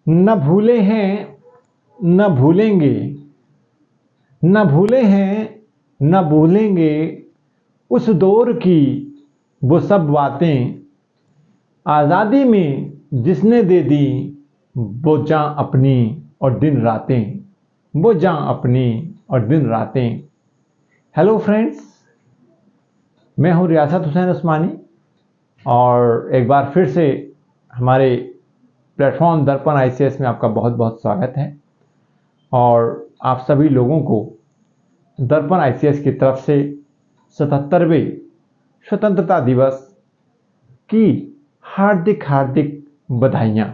न भूले हैं न भूलेंगे, न भूले हैं न भूलेंगे उस दौर की वो सब बातें। आज़ादी में जिसने दे दी वो जान अपनी और दिन रातें, वो जान अपनी और दिन रातें। हेलो फ्रेंड्स, मैं हूँ रियासत हुसैन उस्मानी और एक बार फिर से हमारे प्लेटफॉर्म दर्पण ICS में आपका बहुत बहुत स्वागत है। और आप सभी लोगों को दर्पण ICS की तरफ से 77वें स्वतंत्रता दिवस की हार्दिक हार्दिक बधाइयाँ।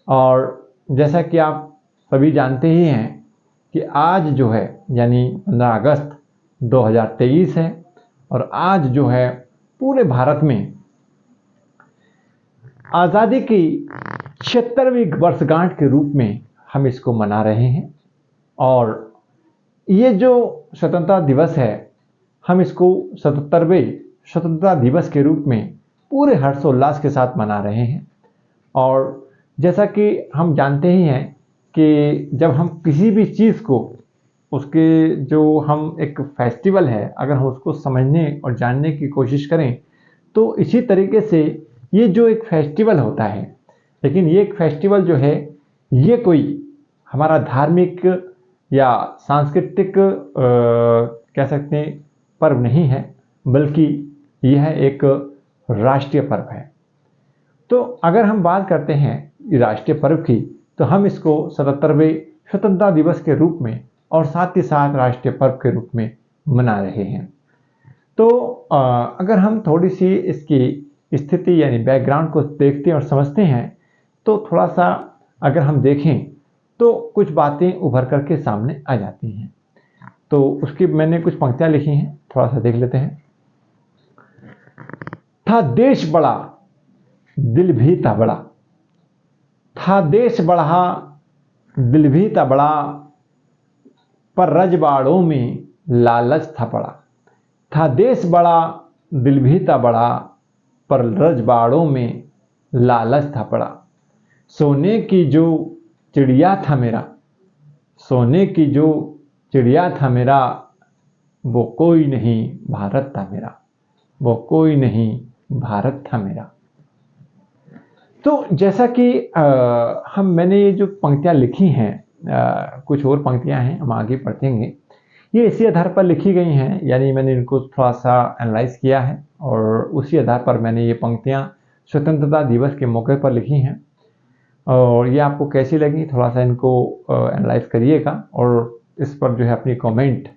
और जैसा कि आप सभी जानते ही हैं कि आज जो है यानी 15 अगस्त 2023 है और आज जो है पूरे भारत में आज़ादी की 76वीं वर्षगांठ के रूप में हम इसको मना रहे हैं। और ये जो स्वतंत्रता दिवस है हम इसको 77वें स्वतंत्रता दिवस के रूप में पूरे हर्षोल्लास के साथ मना रहे हैं। और जैसा कि हम जानते ही हैं कि जब हम किसी भी चीज़ को उसके जो हम एक फेस्टिवल है अगर हम उसको समझने और जानने की कोशिश करें तो इसी तरीके से ये जो एक फेस्टिवल होता है, लेकिन ये एक फेस्टिवल जो है ये कोई हमारा धार्मिक या सांस्कृतिक कह सकते हैं पर्व नहीं है, बल्कि यह एक राष्ट्रीय पर्व है। तो अगर हम बात करते हैं राष्ट्रीय पर्व की तो हम इसको 77वें स्वतंत्रता दिवस के रूप में और साथ ही साथ राष्ट्रीय पर्व के रूप में मना रहे हैं। तो अगर हम थोड़ी सी इसकी स्थिति यानी बैकग्राउंड को देखते हैं और समझते हैं तो थोड़ा सा अगर हम देखें तो कुछ बातें उभर करके सामने आ जाती हैं। तो उसकी मैंने कुछ पंक्तियां लिखी हैं, थोड़ा सा देख लेते हैं। था देश बड़ा दिल भी था बड़ा, था देश बड़ा दिल भी था बड़ा, पर रजवाड़ों में लालच था पड़ा। था देश बड़ा दिल भी था बड़ा, पर रजवाड़ों में लालच था पड़ा। सोने की जो चिड़िया था मेरा, सोने की जो चिड़िया था मेरा, वो कोई नहीं भारत था मेरा, वो कोई नहीं भारत था मेरा। तो जैसा कि मैंने ये जो पंक्तियाँ लिखी हैं, कुछ और पंक्तियाँ हैं, हम आगे पढ़ेंगे। ये इसी आधार पर लिखी गई हैं, यानी मैंने इनको थोड़ा सा एनालाइज किया है और उसी आधार पर मैंने ये पंक्तियाँ स्वतंत्रता दिवस के मौके पर लिखी हैं। और ये आपको कैसी लगी थोड़ा सा इनको एनालाइज करिएगा और इस पर जो है अपनी कमेंट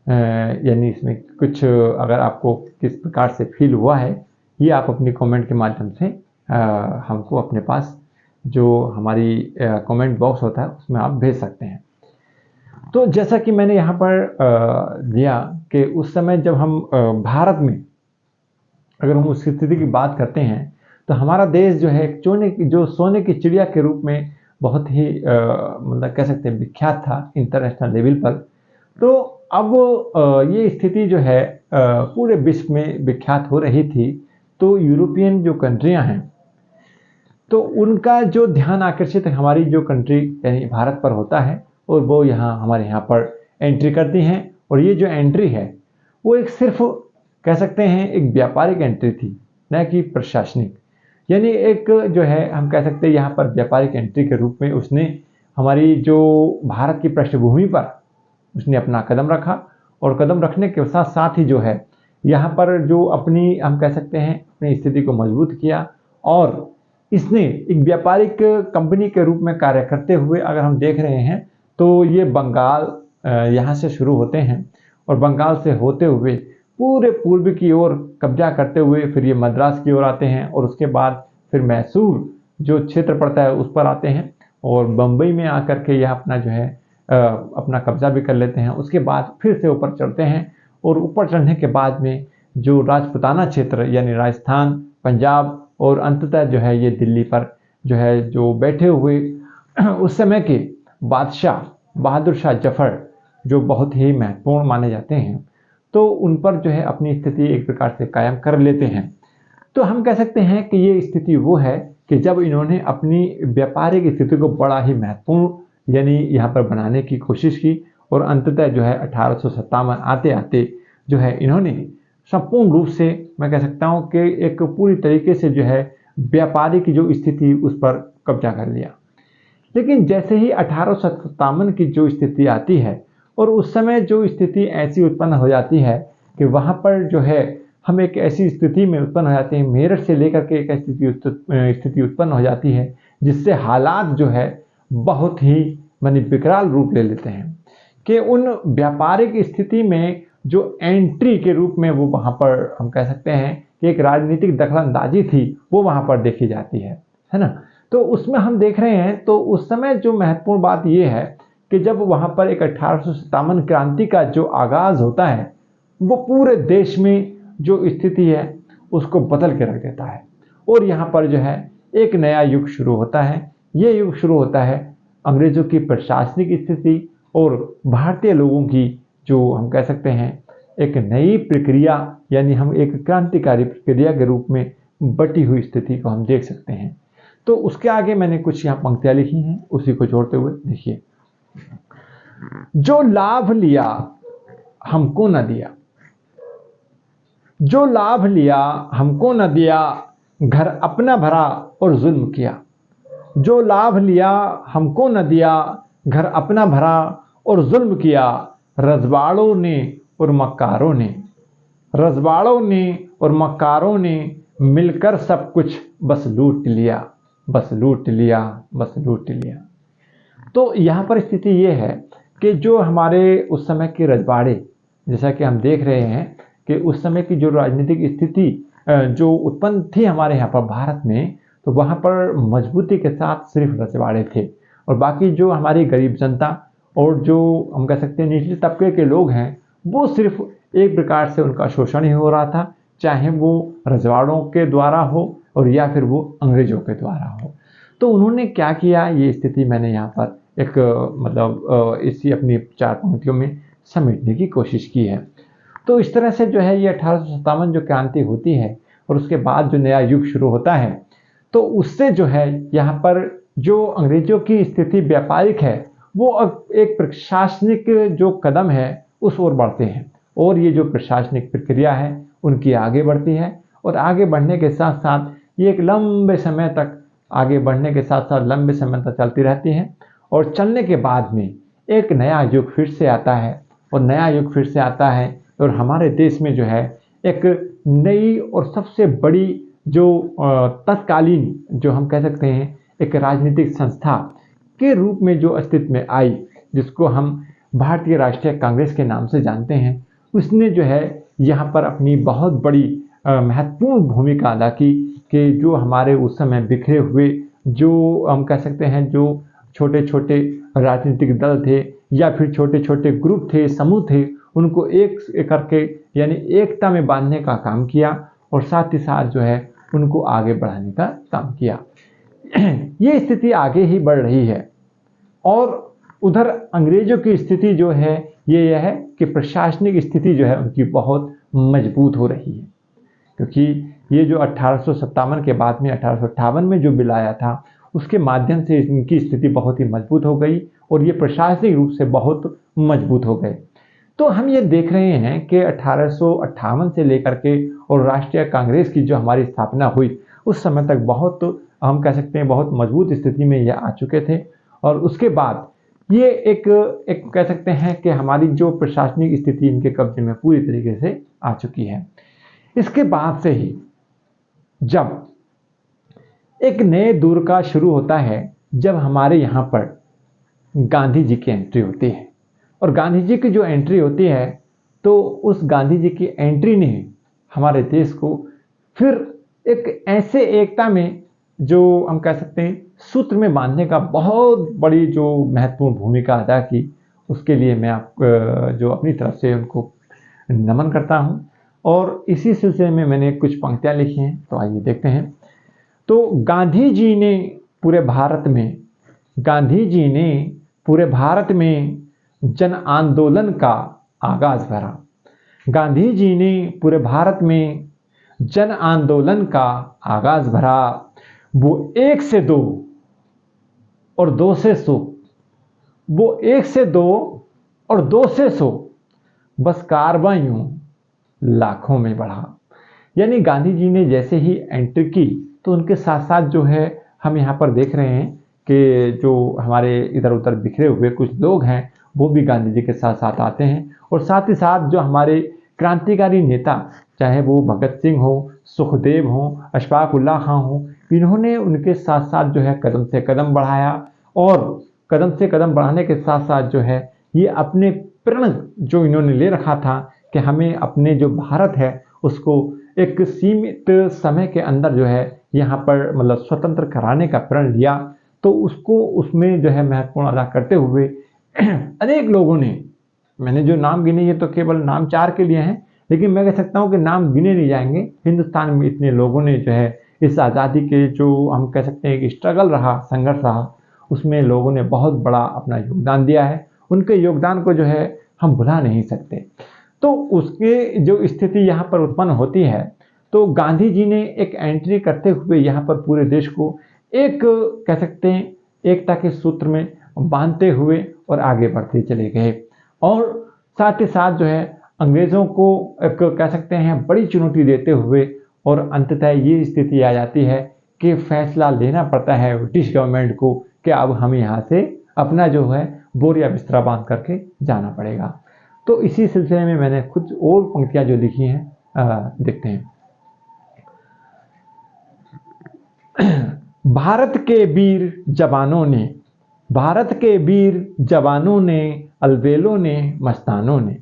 यानी इसमें कुछ अगर आपको किस प्रकार से फील हुआ है ये आप अपनी कमेंट के माध्यम से हमको अपने पास जो हमारी कमेंट बॉक्स होता है उसमें आप भेज सकते हैं। तो जैसा कि मैंने यहाँ पर दिया कि उस समय जब हम भारत में अगर हम उस स्थिति की बात करते हैं तो हमारा देश जो है सोने की चिड़िया के रूप में बहुत ही मतलब कह सकते हैं विख्यात था इंटरनेशनल लेवल पर। तो अब ये स्थिति जो है पूरे विश्व में विख्यात हो रही थी। तो यूरोपियन जो कंट्रियां हैं तो उनका जो ध्यान आकर्षित हमारी जो कंट्री यानी भारत पर होता है और वो हमारे यहाँ पर एंट्री करती हैं। और ये जो एंट्री है वो एक सिर्फ कह सकते हैं एक व्यापारिक एंट्री थी, न कि प्रशासनिक। यानी एक जो है हम कह सकते हैं यहाँ पर व्यापारिक एंट्री के रूप में उसने हमारी जो भारत की पृष्ठभूमि पर उसने अपना कदम रखा और कदम रखने के साथ साथ ही जो है यहाँ पर जो अपनी हम कह सकते हैं अपनी स्थिति को मजबूत किया। और इसने एक व्यापारिक कंपनी के रूप में कार्य करते हुए अगर हम देख रहे हैं तो ये बंगाल यहाँ से शुरू होते हैं और बंगाल से होते हुए पूरे पूर्व की ओर कब्जा करते हुए फिर ये मद्रास की ओर आते हैं और उसके बाद फिर मैसूर जो क्षेत्र पड़ता है उस पर आते हैं और बम्बई में आकर के यह अपना जो है अपना कब्जा भी कर लेते हैं। उसके बाद फिर से ऊपर चढ़ते हैं और ऊपर चढ़ने के बाद में जो राजपूताना क्षेत्र यानी राजस्थान, पंजाब और अंततः जो है ये दिल्ली पर जो है जो बैठे हुए उस समय के बादशाह बहादुर शाह जफर जो बहुत ही महत्वपूर्ण माने जाते हैं, तो उन पर जो है अपनी स्थिति एक प्रकार से कायम कर लेते हैं। तो हम कह सकते हैं कि ये स्थिति वो है कि जब इन्होंने अपनी व्यापारिक स्थिति को बड़ा ही महत्वपूर्ण यानी यहाँ पर बनाने की कोशिश की और अंततः जो है 1857 आते आते जो है इन्होंने संपूर्ण रूप से मैं कह सकता हूँ कि एक पूरी तरीके से जो है व्यापारी की जो स्थिति उस पर कब्जा कर लिया। लेकिन जैसे ही 1857 की जो स्थिति आती है और उस समय जो स्थिति ऐसी उत्पन्न हो जाती है कि वहाँ पर जो है हम एक ऐसी स्थिति में उत्पन्न हो जाते हैं, मेरठ से लेकर के एक ऐसी स्थिति उत्पन्न हो जाती है जिससे हालात जो है बहुत ही मानी विकराल रूप ले लेते हैं कि उन व्यापारिक स्थिति में जो एंट्री के रूप में वो वहाँ पर हम कह सकते हैं कि एक राजनीतिक दखलंदाजी थी वो वहाँ पर देखी जाती है ना। तो उसमें हम देख रहे हैं तो उस समय जो महत्वपूर्ण बात ये है कि जब वहाँ पर एक 1857 क्रांति का जो आगाज होता है वो पूरे देश में जो स्थिति है उसको बदल के रख देता है और यहाँ पर जो है एक नया युग शुरू होता है। ये युग शुरू होता है अंग्रेजों की प्रशासनिक स्थिति और भारतीय लोगों की जो हम कह सकते हैं एक नई प्रक्रिया यानी हम एक क्रांतिकारी प्रक्रिया के रूप में बटी हुई स्थिति को हम देख सकते हैं। तो उसके आगे मैंने कुछ यहाँ पंक्तियाँ लिखी हैं, उसी को जोड़ते हुए देखिए। जो लाभ लिया हमको न दिया, जो लाभ लिया हमको न दिया, घर अपना भरा और जुल्म किया। जो लाभ लिया हमको न दिया, घर अपना भरा और जुल्म किया। रजवाड़ों ने और मक्कारों ने, रजवाड़ों ने और मक्कारों ने मिलकर सब कुछ बस लूट लिया, बस लूट लिया, बस लूट लिया। तो यहाँ पर स्थिति ये है कि जो हमारे उस समय के रजवाड़े, जैसा कि हम देख रहे हैं कि उस समय की जो राजनीतिक स्थिति जो उत्पन्न थी हमारे यहाँ पर भारत में, तो वहाँ पर मजबूती के साथ सिर्फ रजवाड़े थे और बाकी जो हमारी गरीब जनता और जो हम कह सकते हैं निचले तबके के लोग हैं वो सिर्फ एक प्रकार से उनका शोषण ही हो रहा था, चाहे वो रजवाड़ों के द्वारा हो और या फिर वो अंग्रेजों के द्वारा हो। तो उन्होंने क्या किया, ये स्थिति मैंने यहाँ पर एक मतलब इसी अपनी 4 पंक्तियों में समेटने की कोशिश की है। तो इस तरह से जो है ये 1857 जो क्रांति होती है और उसके बाद जो नया युग शुरू होता है तो उससे जो है यहाँ पर जो अंग्रेजों की स्थिति व्यापारिक है वो अब एक प्रशासनिक जो कदम है उस ओर बढ़ते हैं और ये जो प्रशासनिक प्रक्रिया है उनकी आगे बढ़ती है और आगे बढ़ने के साथ साथ ये एक लंबे समय तक आगे बढ़ने के साथ साथ लंबे समय तक चलती रहती है और चलने के बाद में एक नया युग फिर से आता है और नया युग फिर से आता है और हमारे देश में जो है एक नई और सबसे बड़ी जो तत्कालीन जो हम कह सकते हैं एक राजनीतिक संस्था के रूप में जो अस्तित्व में आई, जिसको हम भारतीय राष्ट्रीय कांग्रेस के नाम से जानते हैं, उसने जो है यहाँ पर अपनी बहुत बड़ी महत्वपूर्ण भूमिका अदा की कि जो हमारे उस समय बिखरे हुए जो हम कह सकते हैं जो छोटे छोटे राजनीतिक दल थे या फिर छोटे छोटे ग्रुप थे, समूह थे, उनको एक करके यानी एकता में बांधने का काम किया और साथ ही साथ जो है उनको आगे बढ़ाने का काम किया। ये स्थिति आगे ही बढ़ रही है और उधर अंग्रेजों की स्थिति जो है ये है कि प्रशासनिक स्थिति जो है उनकी बहुत मजबूत हो रही है, क्योंकि ये जो 1857 के बाद में 1858 में जो बिल आया था उसके माध्यम से इनकी स्थिति बहुत ही मजबूत हो गई और ये प्रशासनिक रूप से बहुत मजबूत हो गए। तो हम ये देख रहे हैं कि 1858 से लेकर के और राष्ट्रीय कांग्रेस की जो हमारी स्थापना हुई उस समय तक बहुत हम कह सकते हैं बहुत मजबूत स्थिति में ये आ चुके थे और उसके बाद ये एक कह सकते हैं कि हमारी जो प्रशासनिक स्थिति इनके कब्जे में पूरी तरीके से आ चुकी है। इसके बाद से ही जब एक नए दौर का शुरू होता है, जब हमारे यहाँ पर गांधी जी की एंट्री होती है और गांधी जी की जो एंट्री होती है तो उस गांधी जी की एंट्री ने हमारे देश को फिर एक ऐसे एकता में जो हम कह सकते हैं सूत्र में बांधने का बहुत बड़ी जो महत्वपूर्ण भूमिका अदा की, उसके लिए मैं आप जो अपनी तरफ से उनको नमन करता हूं। और इसी सिलसिले में मैंने कुछ पंक्तियां लिखी हैं, तो आइए देखते हैं। तो गांधी जी ने पूरे भारत में जन आंदोलन का आगाज भरा। गांधी जी ने पूरे भारत में जन आंदोलन का आगाज भरा। वो 1 से 2 और 2 से 100, वो 1 से 2 और 2 से 100, बस कारवां यूं लाखों में बढ़ा। यानी गांधी जी ने जैसे ही एंट्री की तो उनके साथ साथ जो है हम यहाँ पर देख रहे हैं कि जो हमारे इधर उधर बिखरे हुए कुछ लोग हैं वो भी गांधी जी के साथ साथ आते हैं, और साथ ही साथ जो हमारे क्रांतिकारी नेता, चाहे वो भगत सिंह हो, सुखदेव हो, अशफाक उल्लाह खां हो, इन्होंने उनके साथ साथ जो है कदम से कदम बढ़ाया, और कदम से कदम बढ़ाने के साथ साथ जो है ये अपने प्रण जो इन्होंने ले रखा था कि हमें अपने जो भारत है उसको एक सीमित समय के अंदर जो है यहाँ पर मतलब स्वतंत्र कराने का प्रण लिया, तो उसको उसमें जो है महत्वपूर्ण अदा करते हुए अनेक लोगों ने, मैंने जो नाम गिने ये तो केवल नाम 4 के लिए हैं, लेकिन मैं कह सकता हूँ कि नाम गिने नहीं जाएंगे। हिंदुस्तान में इतने लोगों ने जो है इस आज़ादी के जो हम कह सकते हैं कि स्ट्रगल रहा, संघर्ष रहा, उसमें लोगों ने बहुत बड़ा अपना योगदान दिया है। उनके योगदान को जो है हम भुला नहीं सकते। तो उसके जो स्थिति यहाँ पर उत्पन्न होती है, तो गांधी जी ने एक एंट्री करते हुए यहाँ पर पूरे देश को एक कह सकते हैं एकता के सूत्र में बांधते हुए और आगे बढ़ते चले गए, और साथ ही साथ जो है अंग्रेज़ों को एक कह सकते हैं बड़ी चुनौती देते हुए, और अंततः ये स्थिति आ जाती है कि फैसला लेना पड़ता है ब्रिटिश गवर्नमेंट को कि अब हम यहाँ से अपना जो है बोरिया बिस्तरा बांध करके जाना पड़ेगा। तो इसी सिलसिले में मैंने कुछ और पंक्तियाँ जो लिखी हैं देखते हैं। भारत के वीर जवानों ने, भारत के वीर जवानों ने, अलबेलों ने, मस्तानों ने,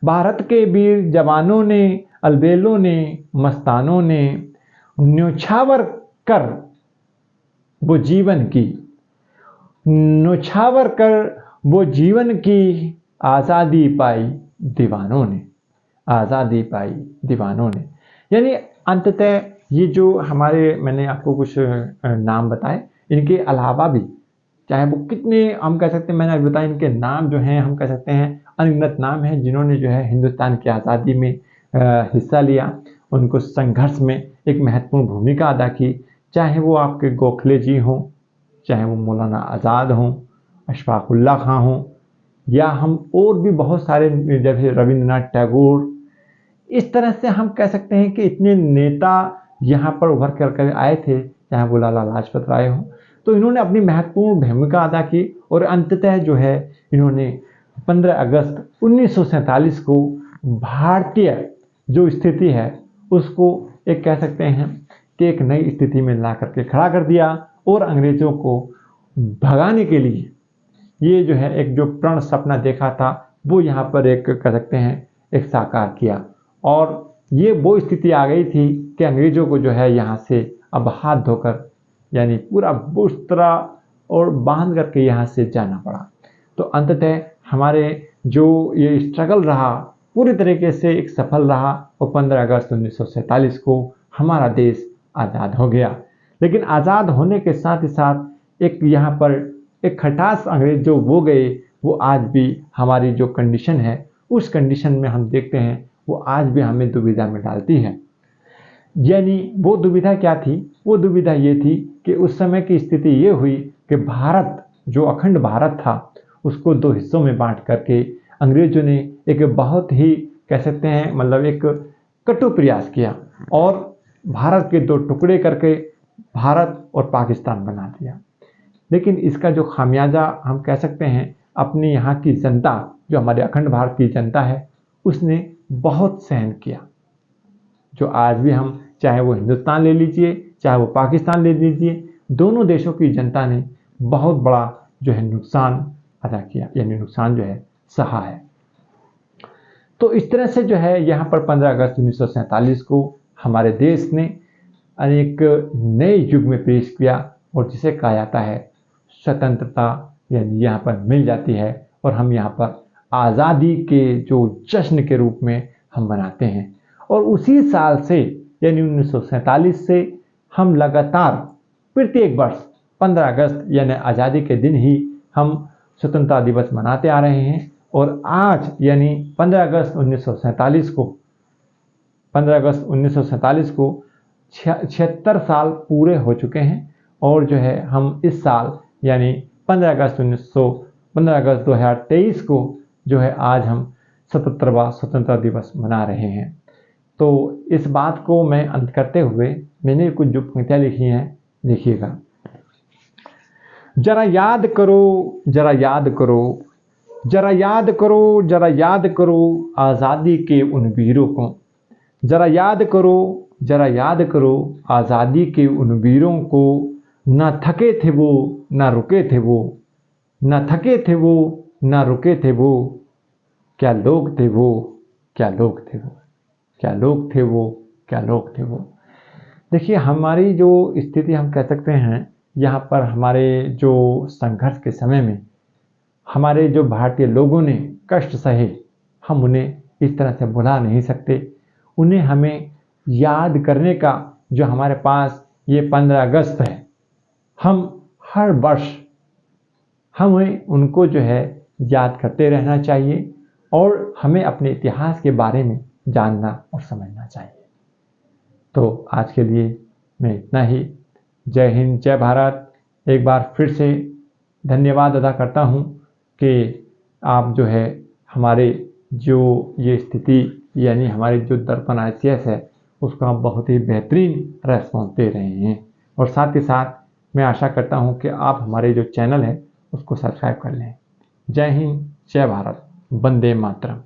भारत के वीर जवानों ने, अलबेलों ने, मस्तानों ने, न्योछावर कर वो जीवन की, न्योछावर कर वो जीवन की, आज़ादी पाई दीवानों ने, आज़ादी पाई दीवानों ने। यानी अंततः ये जो हमारे, मैंने आपको कुछ नाम बताए, इनके अलावा भी चाहे वो कितने हम कह सकते हैं, मैंने अभी बताया इनके नाम जो हैं हम कह सकते हैं अनगिनत नाम हैं जिन्होंने जो है हिंदुस्तान की आज़ादी में हिस्सा लिया, उनको संघर्ष में एक महत्वपूर्ण भूमिका अदा की। चाहे वो आपके गोखले जी हों, चाहे वो मौलाना आज़ाद हों, अशफाक उल्लाह खां हों, या हम और भी बहुत सारे जैसे रविंद्रनाथ टैगोर, इस तरह से हम कह सकते हैं कि इतने नेता यहाँ पर उभर कर आए थे, चाहे वो लाला लाजपत राय हों, तो इन्होंने अपनी महत्वपूर्ण भूमिका अदा की, और अंततः जो है इन्होंने 15 अगस्त 1947 को भारतीय जो स्थिति है उसको एक कह सकते हैं कि एक नई स्थिति में ला करके खड़ा कर दिया, और अंग्रेज़ों को भगाने के लिए ये जो है एक जो प्रण सपना देखा था वो यहाँ पर एक कह सकते हैं एक साकार किया, और ये वो स्थिति आ गई थी कि अंग्रेज़ों को जो है यहाँ से अब हाथ धोकर यानी पूरा बुस्तरा और बांध करके यहाँ से जाना पड़ा। तो अंततः हमारे जो ये स्ट्रगल रहा पूरी तरीके से एक सफल रहा, और 15 अगस्त 1947 को हमारा देश आज़ाद हो गया। लेकिन आज़ाद होने के साथ ही साथ एक यहाँ पर एक खटास अंग्रेज जो वो गए, वो आज भी हमारी जो कंडीशन है उस कंडीशन में हम देखते हैं वो आज भी हमें दुविधा में डालती है। यानी वो दुविधा क्या थी? वो दुविधा ये थी कि उस समय की स्थिति ये हुई कि भारत जो अखंड भारत था उसको 2 हिस्सों में बांट करके अंग्रेजों ने एक बहुत ही कह सकते हैं मतलब एक कटु प्रयास किया, और भारत के 2 टुकड़े करके भारत और पाकिस्तान बना दिया। लेकिन इसका जो खामियाजा हम कह सकते हैं अपनी यहाँ की जनता, जो हमारे अखंड भारत की जनता है, उसने बहुत सहन किया। जो आज भी हम चाहे वो हिंदुस्तान ले लीजिए चाहे वो पाकिस्तान ले लीजिए, दोनों देशों की जनता ने बहुत बड़ा जो है नुकसान अदा किया, यानी नुकसान जो है सहा है। तो इस तरह से जो है यहाँ पर 15 अगस्त 1947 को हमारे देश ने एक नए युग में पेश किया, और जिसे कहा जाता है स्वतंत्रता यानी यहाँ पर मिल जाती है, और हम यहाँ पर आज़ादी के जो जश्न के रूप में हम मनाते हैं। और उसी साल से यानी 1947 से हम लगातार प्रत्येक वर्ष 15 अगस्त यानी आज़ादी के दिन ही हम स्वतंत्रता दिवस मनाते आ रहे हैं। और आज यानी 15 अगस्त 1947 को 76 साल पूरे हो चुके हैं, और जो है हम इस साल यानी 15 अगस्त 2023 को जो है आज हम 77वां स्वतंत्रता दिवस मना रहे हैं। तो इस बात को मैं अंत करते हुए मैंने कुछ जो पंक्तियाँ लिखी हैं, देखिएगा। जरा याद करो, जरा याद करो, जरा याद करो, जरा याद करो आज़ादी के उन वीरों को। जरा याद करो, जरा याद करो आज़ादी के उन वीरों को। ना थके थे वो, ना रुके थे वो, ना थके थे वो, ना रुके थे वो। क्या लोग थे वो, क्या लोग थे वो, क्या लोग थे वो, क्या लोग थे वो। देखिए, हमारी जो स्थिति हम कह सकते हैं, यहाँ पर हमारे जो संघर्ष के समय में हमारे जो भारतीय लोगों ने कष्ट सहे, हम उन्हें इस तरह से भुला नहीं सकते। उन्हें हमें याद करने का जो हमारे पास ये 15 अगस्त है, हम हर वर्ष हमें उनको जो है याद करते रहना चाहिए और हमें अपने इतिहास के बारे में जानना और समझना चाहिए। तो आज के लिए मैं इतना ही। जय हिंद, जय भारत। एक बार फिर से धन्यवाद अदा करता हूँ कि आप जो है हमारे जो ये स्थिति यानी हमारे जो दर्पण ICS है उसका बहुत ही बेहतरीन रेस्पॉन्स दे रहे हैं। और साथ ही साथ मैं आशा करता हूँ कि आप हमारे जो चैनल है उसको सब्सक्राइब कर लें। जय हिंद, जय भारत, वंदे मातरम।